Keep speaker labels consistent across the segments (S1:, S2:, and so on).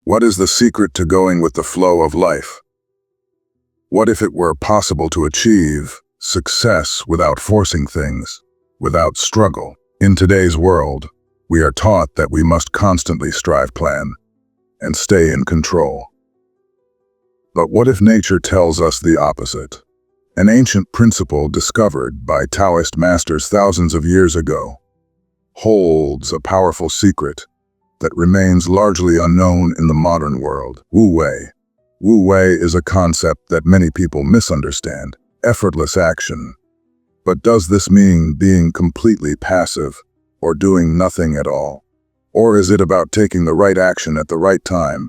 S1: What is the secret to going with the flow of life? What if it were possible to achieve success without forcing things, without struggle? In today's world, we are taught that we must constantly strive, plan, and stay in control. But what if nature tells us the opposite? An ancient principle discovered by Taoist masters thousands of years ago holds a powerful secret that remains largely unknown in the modern world. Wu Wei. Wu Wei is a concept that many people misunderstand. Effortless action. But does this mean being completely passive or doing nothing at all? Or is it about taking the right action at the right time,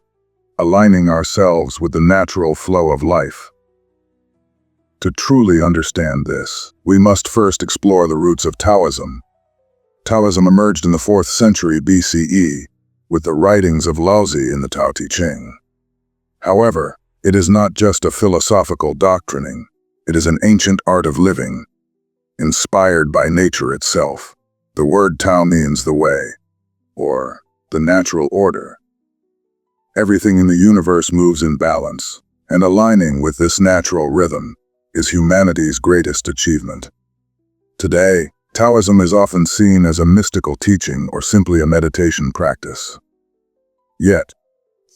S1: aligning ourselves with the natural flow of life? To truly understand this, we must first explore the roots of Taoism. Taoism emerged in the 4th century BCE with the writings of Laozi in the Tao Te Ching. However, it is not just a philosophical doctrining, it is an ancient art of living, inspired by nature itself. The word Tao means the way, or the natural order. Everything in the universe moves in balance, and aligning with this natural rhythm is humanity's greatest achievement. Today, Taoism is often seen as a mystical teaching or simply a meditation practice. Yet,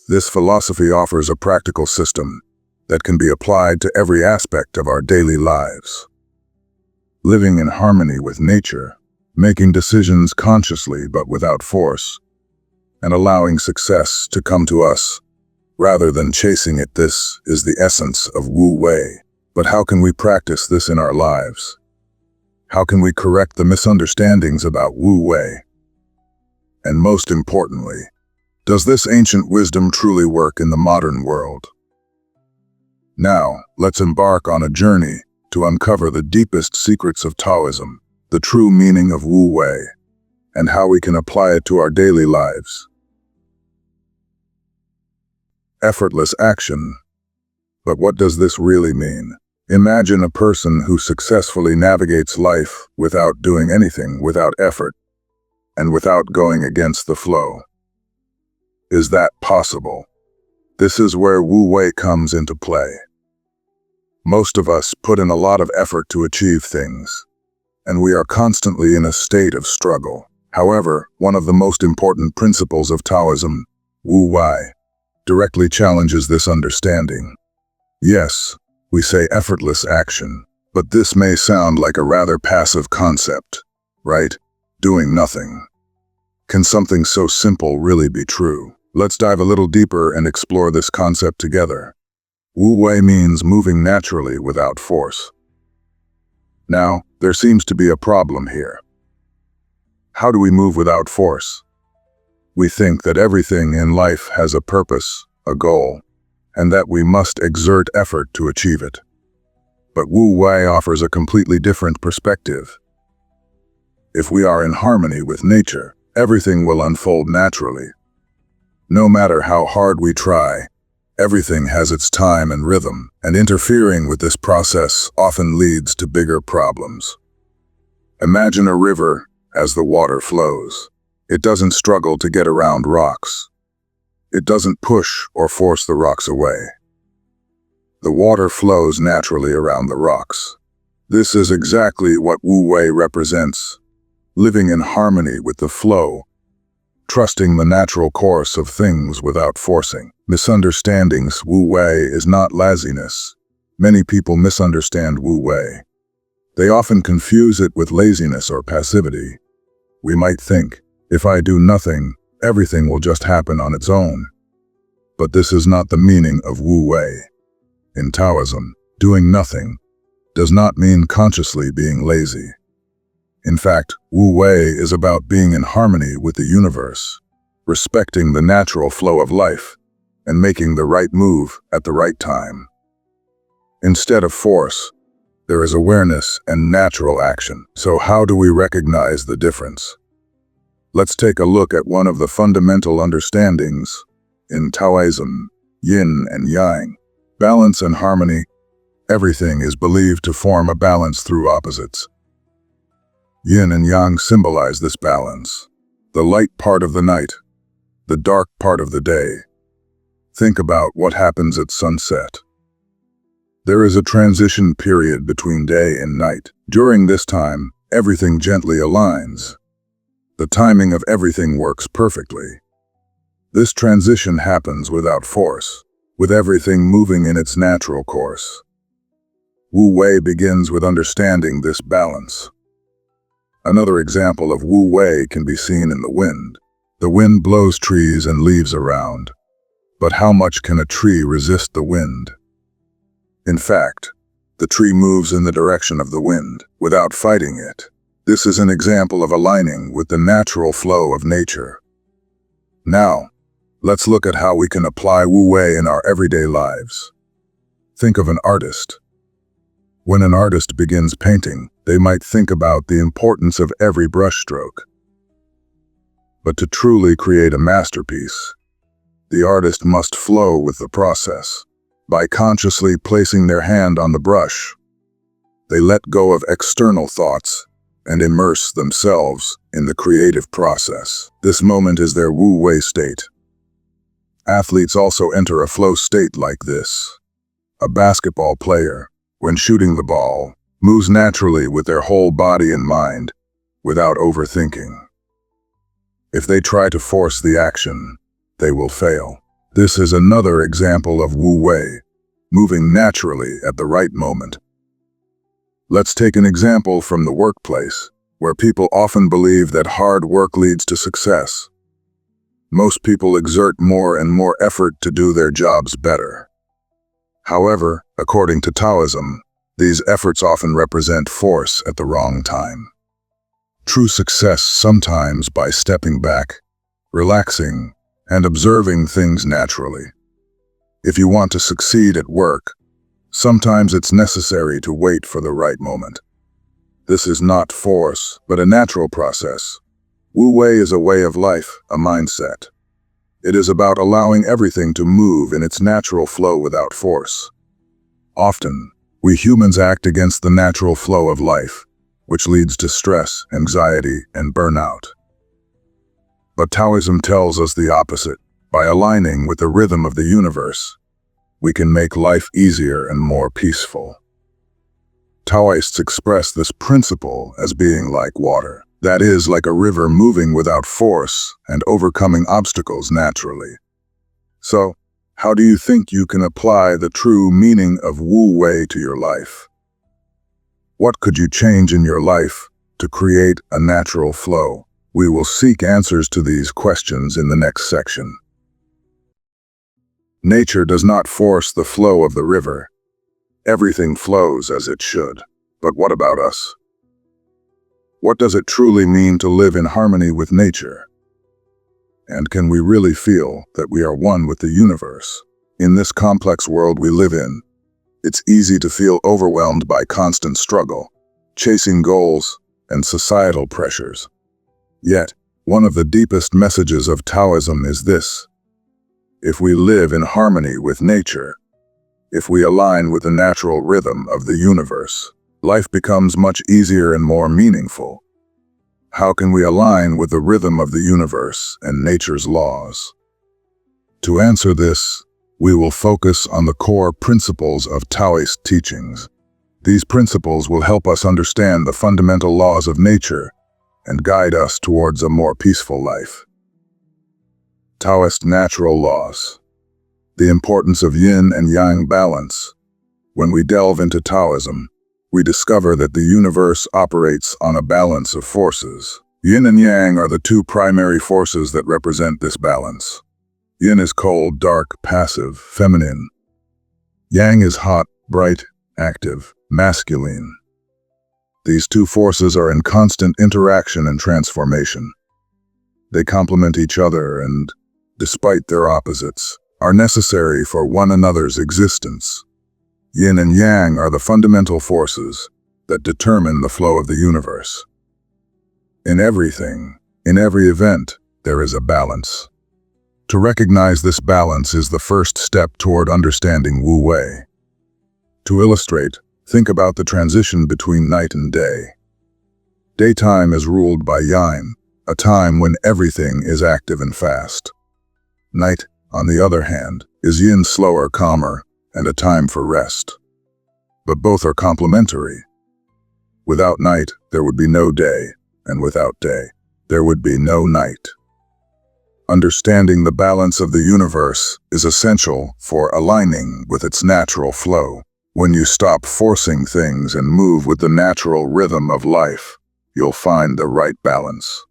S1: this philosophy offers a practical system that can be applied to every aspect of our daily lives. Living in harmony with nature, making decisions consciously but without force, and allowing success to come to us rather than chasing it. This is the essence of Wu Wei. But how can we practice this in our lives? How can we correct the misunderstandings about Wu Wei? And most importantly, does this ancient wisdom truly work in the modern world? Now, let's embark on a journey to uncover the deepest secrets of Taoism, the true meaning of Wu Wei, and how we can apply it to our daily lives. Effortless action. But what does this really mean? Imagine a person who successfully navigates life without doing anything, without effort, and without going against the flow. Is that possible? This is where Wu Wei comes into play. Most of us put in a lot of effort to achieve things, and we are constantly in a state of struggle. However, one of the most important principles of Taoism, Wu Wei, directly challenges this understanding. Yes, we say effortless action, but this may sound like a rather passive concept, right? Doing nothing. Can something so simple really be true? Let's dive a little deeper and explore this concept together. Wu Wei means moving naturally without force. Now, there seems to be a problem here. How do we move without force? We think that everything in life has a purpose, a goal, and that we must exert effort to achieve it. But Wu Wei offers a completely different perspective. If we are in harmony with nature, everything will unfold naturally. No matter how hard we try, everything has its time and rhythm, and interfering with this process often leads to bigger problems. Imagine a river as the water flows. It doesn't struggle to get around rocks. It doesn't push or force the rocks away. The water flows naturally around the rocks. This is exactly what Wu Wei represents, living in harmony with the flow, trusting the natural course of things without forcing. Misunderstandings. Wu Wei is not laziness. Many people misunderstand Wu Wei. They often confuse it with laziness or passivity. We might think, if I do nothing, everything will just happen on its own. But this is not the meaning of Wu Wei. In Taoism, doing nothing does not mean consciously being lazy. In fact, Wu Wei is about being in harmony with the universe, respecting the natural flow of life, and making the right move at the right time. Instead of force, there is awareness and natural action. So how do we recognize the difference? Let's take a look at one of the fundamental understandings in Taoism, yin and yang, balance and harmony. Everything is believed to form a balance through opposites. Yin and yang symbolize this balance, the light part of the night, the dark part of the day, Think about what happens at sunset. There is a transition period between day and night. During this time, everything gently aligns. The timing of everything works perfectly. This transition happens without force, with everything moving in its natural course. Wu Wei begins with understanding this balance. Another example of Wu Wei can be seen in the wind. The wind blows trees and leaves around. But how much can a tree resist the wind? In fact, the tree moves in the direction of the wind without fighting it. This is an example of aligning with the natural flow of nature. Now, let's look at how we can apply Wu Wei in our everyday lives. Think of an artist. When an artist begins painting, they might think about the importance of every brushstroke. But to truly create a masterpiece, the artist must flow with the process. By consciously placing their hand on the brush, they let go of external thoughts and immerse themselves in the creative process. This moment is their Wu Wei state. Athletes also enter a flow state like this. A basketball player, when shooting the ball, moves naturally with their whole body and mind, without overthinking. If they try to force the action, they will fail. This is another example of Wu Wei, moving naturally at the right moment. Let's take an example from the workplace, where people often believe that hard work leads to success. Most people exert more and more effort to do their jobs better. However, according to Taoism, these efforts often represent force at the wrong time. True success sometimes by stepping back, relaxing, and observing things naturally. If you want to succeed at work, sometimes it's necessary to wait for the right moment. This is not force, but a natural process. Wu Wei is a way of life, a mindset. It is about allowing everything to move in its natural flow without force. Often, we humans act against the natural flow of life, which leads to stress, anxiety, and burnout. But Taoism tells us the opposite. By aligning with the rhythm of the universe, we can make life easier and more peaceful. Taoists express this principle as being like water. That is, like a river moving without force and overcoming obstacles naturally. So, how do you think you can apply the true meaning of Wu Wei to your life? What could you change in your life to create a natural flow? We will seek answers to these questions in the next section. Nature does not force the flow of the river. Everything flows as it should. But what about us? What does it truly mean to live in harmony with nature? And can we really feel that we are one with the universe? In this complex world we live in, it's easy to feel overwhelmed by constant struggle, chasing goals, and societal pressures. Yet, one of the deepest messages of Taoism is this: if we live in harmony with nature, if we align with the natural rhythm of the universe, life becomes much easier and more meaningful. How can we align with the rhythm of the universe and nature's laws? To answer this, we will focus on the core principles of Taoist teachings. These principles will help us understand the fundamental laws of nature and guide us towards a more peaceful life. Taoist natural laws. The importance of yin and yang balance. When we delve into Taoism, we discover that the universe operates on a balance of forces. Yin and yang are the two primary forces that represent this balance. Yin is cold, dark, passive, feminine. Yang is hot, bright, active, masculine. These two forces are in constant interaction and transformation. They complement each other and, despite their opposites, are necessary for one another's existence. Yin and yang are the fundamental forces that determine the flow of the universe. In everything, in every event, there is a balance. To recognize this balance is the first step toward understanding Wu Wei. To illustrate, think about the transition between night and day. Daytime is ruled by yang, a time when everything is active and fast. Night on the other hand, is yin, slower, calmer, and a time for rest. But both are complementary. Without night, there would be no day, and without day, there would be no night. Understanding the balance of the universe is essential for aligning with its natural flow. When you stop forcing things and move with the natural rhythm of life, you'll find the right balance.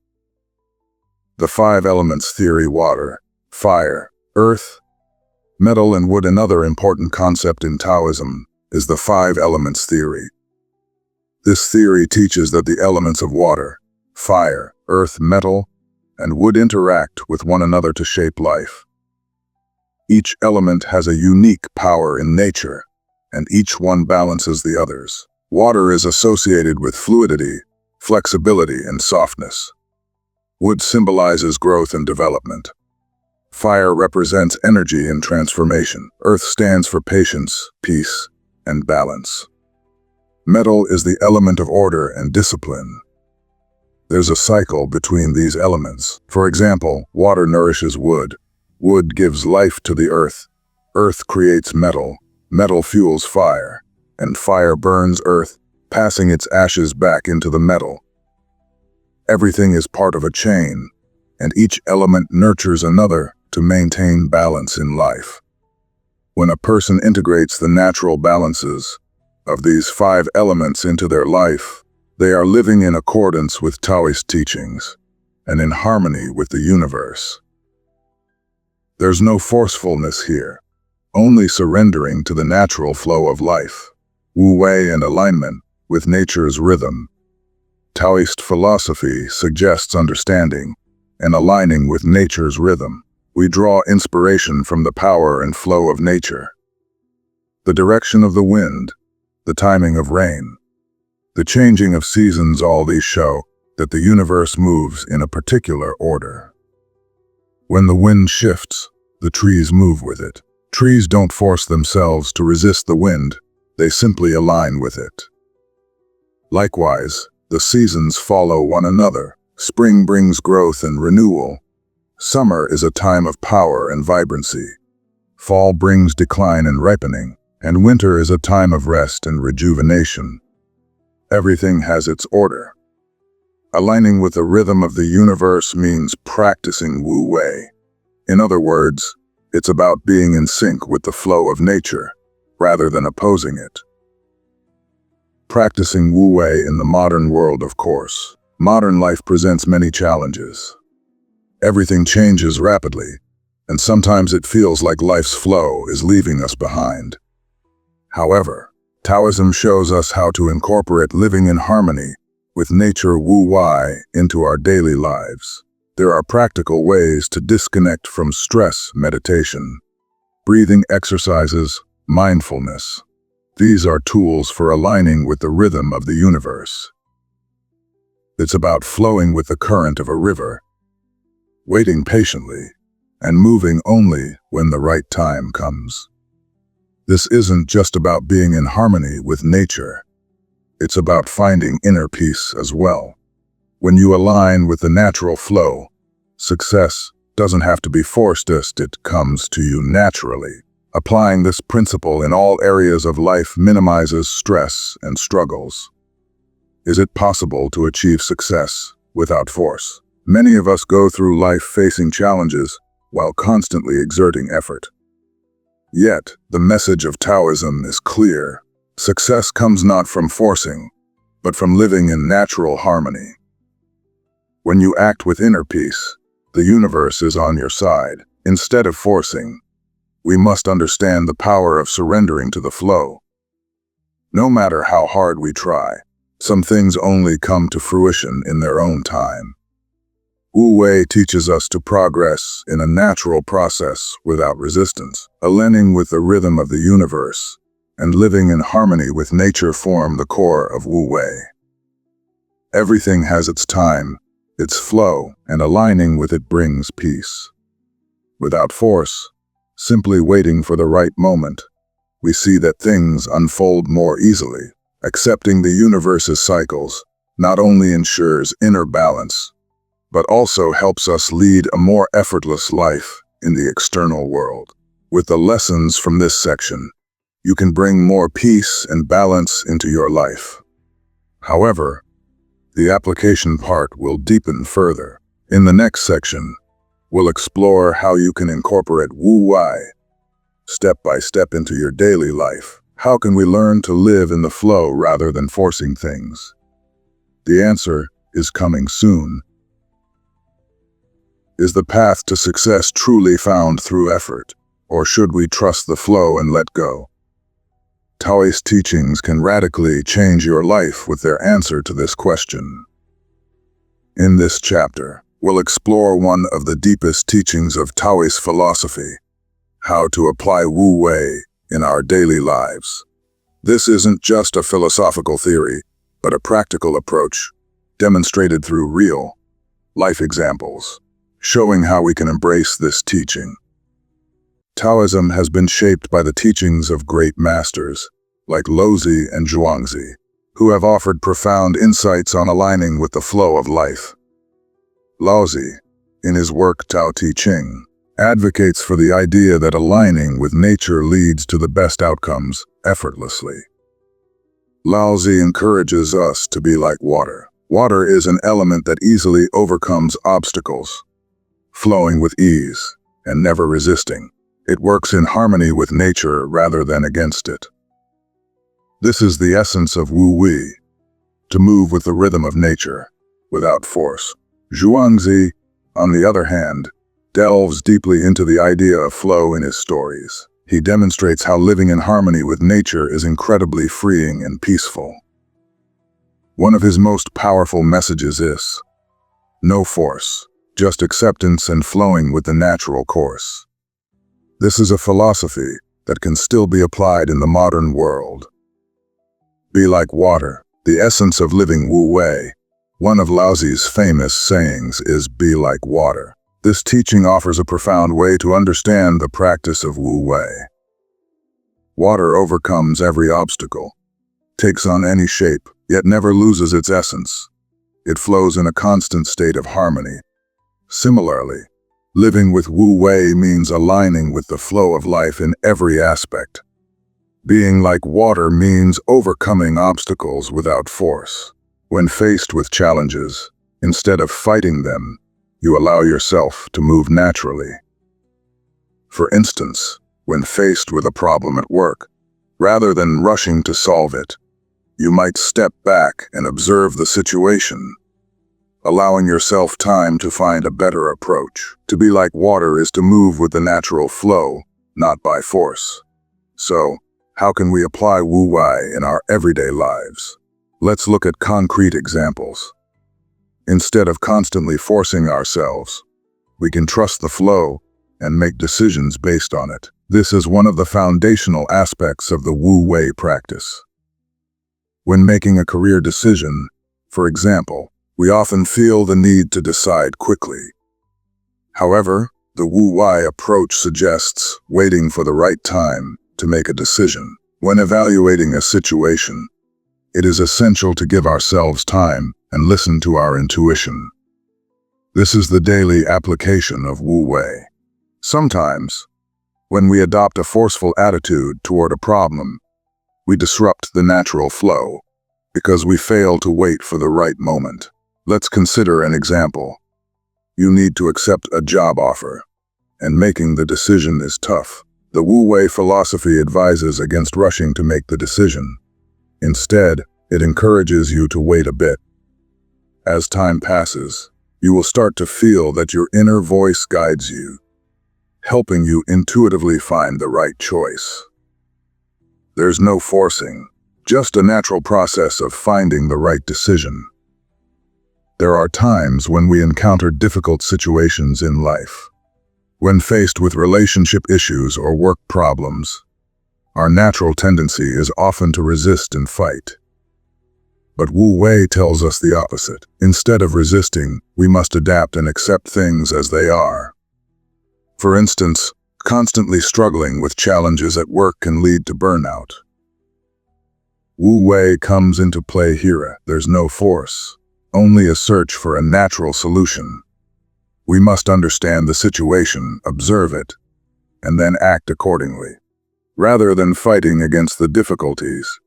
S1: The 5 elements theory: water, fire, earth, metal, and wood. Another important concept in Taoism is the 5 elements theory. This theory teaches that the elements of water, fire, earth, metal, and wood interact with one another to shape life. Each element has a unique power in nature, and each one balances the others. Water is associated with fluidity, flexibility, and softness. Wood symbolizes growth and development. Fire represents energy and transformation. Earth stands for patience, peace, and balance. Metal is the element of order and discipline. There's a cycle between these elements. For example, water nourishes wood. Wood gives life to the earth. Earth creates metal. Metal fuels fire. And fire burns earth, passing its ashes back into the metal. Everything is part of a chain, and each element nurtures another to maintain balance in life. When a person integrates the natural balances of these 5 elements into their life, they are living in accordance with Taoist teachings and in harmony with the universe. There's no forcefulness here, only surrendering to the natural flow of life. Wu Wei and alignment with nature's rhythm. Taoist philosophy suggests understanding and aligning with nature's rhythm. We draw inspiration from the power and flow of nature. The direction of the wind, the timing of rain, the changing of seasons, all these show that the universe moves in a particular order. When the wind shifts, the trees move with it. Trees don't force themselves to resist the wind, they simply align with it. Likewise, the seasons follow one another. Spring brings growth and renewal. Summer is a time of power and vibrancy. Fall brings decline and ripening, and winter is a time of rest and rejuvenation. Everything has its order. Aligning with the rhythm of the universe means practicing Wu Wei. In other words, it's about being in sync with the flow of nature, rather than opposing it. Practicing Wu Wei in the modern world, of course. Modern life presents many challenges. Everything changes rapidly, and sometimes it feels like life's flow is leaving us behind. However, Taoism shows us how to incorporate living in harmony with nature Wu Wei into our daily lives. There are practical ways to disconnect from stress: meditation, breathing exercises, mindfulness. These are tools for aligning with the rhythm of the universe. It's about flowing with the current of a river, waiting patiently, and moving only when the right time comes. This isn't just about being in harmony with nature. It's about finding inner peace as well. When you align with the natural flow, success doesn't have to be forced, it comes to you naturally. Applying this principle in all areas of life minimizes stress and struggles. Is it possible to achieve success without force? Many of us go through life facing challenges while constantly exerting effort. Yet, the message of Taoism is clear. Success comes not from forcing, but from living in natural harmony. When you act with inner peace, the universe is on your side. Instead of forcing, we must understand the power of surrendering to the flow. No matter how hard we try, some things only come to fruition in their own time. Wu Wei teaches us to progress in a natural process without resistance. Aligning with the rhythm of the universe and living in harmony with nature form the core of Wu Wei. Everything has its time, its flow, and aligning with it brings peace. Without force, simply waiting for the right moment, we see that things unfold more easily. Accepting the universe's cycles not only ensures inner balance, but also helps us lead a more effortless life in the external world. With the lessons from this section, you can bring more peace and balance into your life. However, the application part will deepen further. In the next section, we'll explore how you can incorporate Wu Wei step by step into your daily life. How can we learn to live in the flow rather than forcing things? The answer is coming soon. Is the path to success truly found through effort, or should we trust the flow and let go? Taoist teachings can radically change your life with their answer to this question. In this chapter, we'll explore one of the deepest teachings of Taoist philosophy, how to apply Wu Wei in our daily lives. This isn't just a philosophical theory, but a practical approach, demonstrated through real life examples, showing how we can embrace this teaching. Taoism has been shaped by the teachings of great masters, like Laozi and Zhuangzi, who have offered profound insights on aligning with the flow of life. Laozi, in his work Tao Te Ching, advocates for the idea that aligning with nature leads to the best outcomes effortlessly. Laozi encourages us to be like water. Water is an element that easily overcomes obstacles, flowing with ease and never resisting. It works in harmony with nature rather than against it. This is the essence of Wu Wei, to move with the rhythm of nature, without force. Zhuangzi, on the other hand, delves deeply into the idea of flow in his stories. He demonstrates how living in harmony with nature is incredibly freeing and peaceful. One of his most powerful messages is, no force, just acceptance and flowing with the natural course. This is a philosophy that can still be applied in the modern world. Be like water, the essence of living Wu Wei. One of Laozi's famous sayings is, be like water. This teaching offers a profound way to understand the practice of Wu Wei. Water overcomes every obstacle, takes on any shape, yet never loses its essence. It flows in a constant state of harmony. Similarly, living with Wu Wei means aligning with the flow of life in every aspect. Being like water means overcoming obstacles without force. When faced with challenges, instead of fighting them, you allow yourself to move naturally. For instance, when faced with a problem at work, rather than rushing to solve it, you might step back and observe the situation, allowing yourself time to find a better approach. To be like water is to move with the natural flow, not by force. So, how can we apply Wu Wei in our everyday lives? Let's look at concrete examples. Instead of constantly forcing ourselves, we can trust the flow and make decisions based on it. This is one of the foundational aspects of the Wu Wei practice. When making a career decision, for example, we often feel the need to decide quickly. However, the Wu Wei approach suggests waiting for the right time to make a decision. When evaluating a situation, it is essential to give ourselves time and listen to our intuition. This is the daily application of Wu Wei. Sometimes, when we adopt a forceful attitude toward a problem, we disrupt the natural flow because we fail to wait for the right moment. Let's consider an example. You need to accept a job offer, and making the decision is tough. The Wu Wei philosophy advises against rushing to make the decision. Instead, it encourages you to wait a bit. As time passes, you will start to feel that your inner voice guides you, helping you intuitively find the right choice. There's no forcing, just a natural process of finding the right decision. There are times when we encounter difficult situations in life. When faced with relationship issues or work problems, our natural tendency is often to resist and fight. But Wu Wei tells us the opposite. Instead of resisting, we must adapt and accept things as they are. For instance, constantly struggling with challenges at work can lead to burnout. Wu Wei comes into play here. There's no force, only a search for a natural solution. We must understand the situation, observe it, and then act accordingly. Rather than fighting against the difficulties,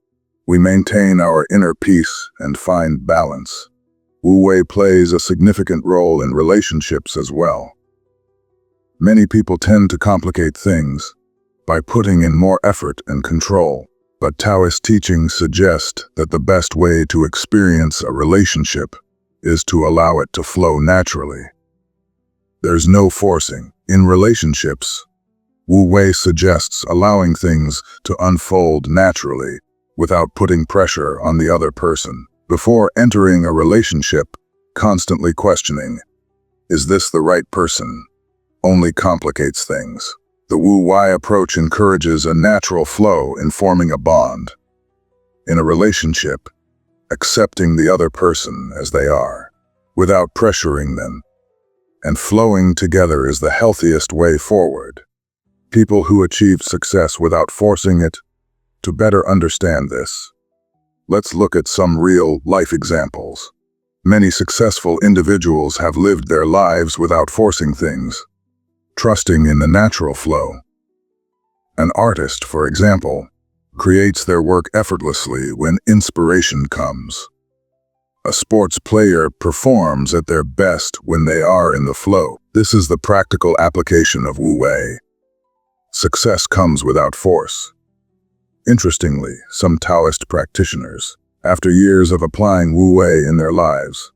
S1: we maintain our inner peace and find balance. Wu Wei plays a significant role in relationships as well. Many people tend to complicate things by putting in more effort and control, but Taoist teachings suggest that the best way to experience a relationship is to allow it to flow naturally. There's no forcing. In relationships, Wu Wei suggests allowing things to unfold naturally without putting pressure on the other person. Before entering a relationship, constantly questioning, "Is this the right person?" only complicates things. The Wu Wei approach encourages a natural flow in forming a bond. In a relationship, accepting the other person as they are, without pressuring them, and flowing together is the healthiest way forward. People who achieved success without forcing it. To better understand this, let's look at some real-life examples. Many successful individuals have lived their lives without forcing things, trusting in the natural flow. An artist, for example, creates their work effortlessly when inspiration comes. A sports player performs at their best when they are in the flow. This is the practical application of Wu Wei. Success comes without force. Interestingly, some Taoist practitioners, after years of applying Wu Wei in their lives,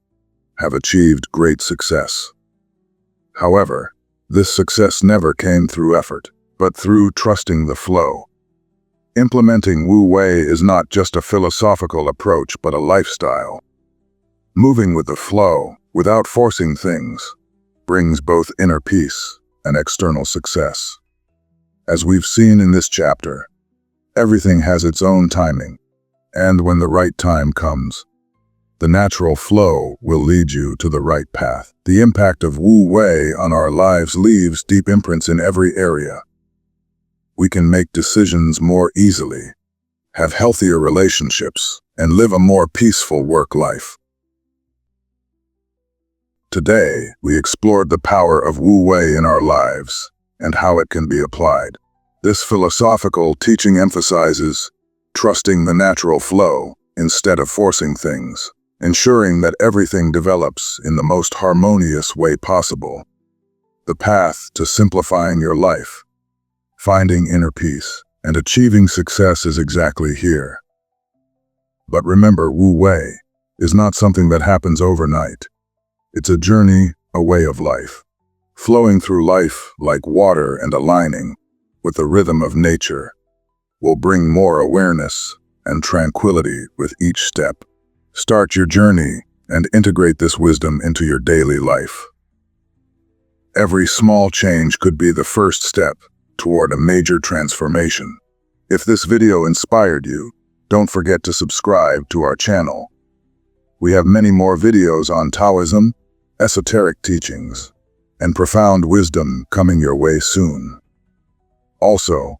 S1: have achieved great success. However, this success never came through effort, but through trusting the flow. Implementing Wu Wei is not just a philosophical approach, but a lifestyle. Moving with the flow, without forcing things, brings both inner peace and external success. As we've seen in this chapter, everything has its own timing, and when the right time comes, the natural flow will lead you to the right path. The impact of Wu Wei on our lives leaves deep imprints in every area. We can make decisions more easily, have healthier relationships, and live a more peaceful work life. Today, we explored the power of Wu Wei in our lives and how it can be applied. This philosophical teaching emphasizes trusting the natural flow instead of forcing things, ensuring that everything develops in the most harmonious way possible. The path to simplifying your life, finding inner peace, and achieving success is exactly here. But remember, Wu Wei is not something that happens overnight. It's a journey, a way of life, flowing through life like water and aligning with the rhythm of nature will bring more awareness and tranquility with each step. Start your journey and integrate this wisdom into your daily life. Every small change could be the first step toward a major transformation. If this video inspired you, don't forget to subscribe to our channel. We have many more videos on Taoism, esoteric teachings, and profound wisdom coming your way soon. Also,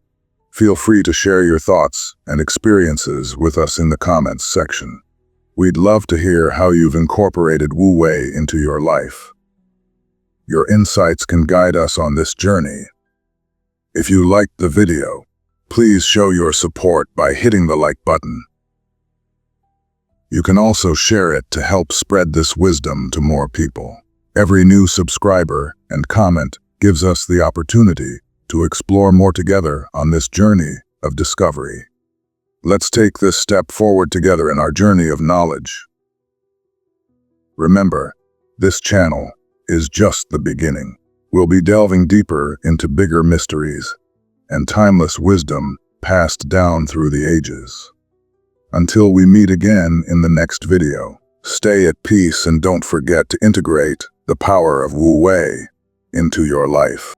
S1: feel free to share your thoughts and experiences with us in the comments section. We'd love to hear how you've incorporated Wu Wei into your life. Your insights can guide us on this journey. If you liked the video, please show your support by hitting the like button. You can also share it to help spread this wisdom to more people. Every new subscriber and comment gives us the opportunity to explore more together on this journey of discovery. Let's take this step forward together in our journey of knowledge. Remember, this channel is just the beginning. We'll be delving deeper into bigger mysteries and timeless wisdom passed down through the ages. Until we meet again in the next video, stay at peace and don't forget to integrate the power of Wu Wei into your life.